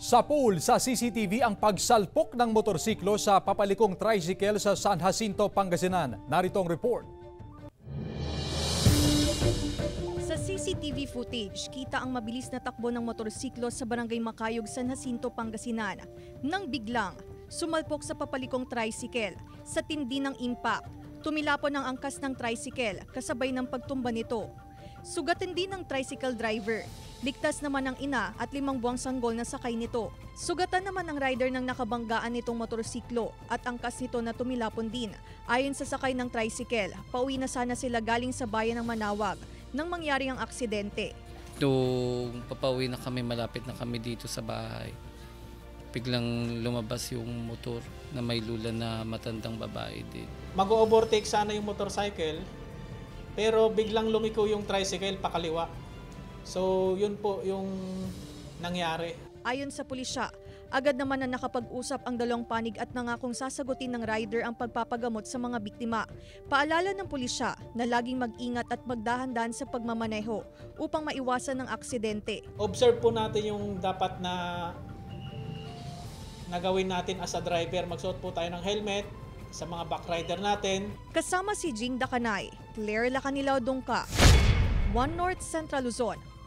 Sa pool sa CCTV ang pagsalpok ng motorsiklo sa papalikong tricycle sa San Jacinto, Pangasinan. Narito ang report. Sa CCTV footage, kita ang mabilis na takbo ng motorsiklo sa Barangay Macayog, San Jacinto, Pangasinan. Nang biglang sumalpok sa papalikong tricycle. Sa tindi ng impact, tumilapon ang angkas ng tricycle kasabay ng pagtumba nito. Sugatan din ng tricycle driver. Ligtas naman ang ina at 5 buwang sanggol na sakay nito. Sugatan naman ang rider ng nakabanggaan nitong motorsiklo at angkas nito na tumilapon din. Ayon sa sakay ng tricycle, pauwi na sana sila galing sa bayan ng Manawag nang mangyari ang aksidente. Nung papauwi na kami, malapit na kami dito sa bahay, biglang lumabas yung motor na may lula na matandang babae din. Mag-overtake sana yung motorcycle, pero biglang lumiko yung tricycle pakaliwa. So yun po yung nangyari. Ayon sa pulisya, agad naman na nakapag-usap ang dalawang panig at nangakong sasagutin ng rider ang pagpapagamot sa mga biktima. Paalala ng pulisya na laging mag-ingat at magdahan-dahan sa pagmamaneho upang maiwasan ng aksidente. Observe po natin yung dapat na gawin natin as a driver. Magsuot po tayo ng helmet sa mga backrider natin. Kasama si Jing Dakanay, Claire Lacanilaw Dongka, One North Central Luzon.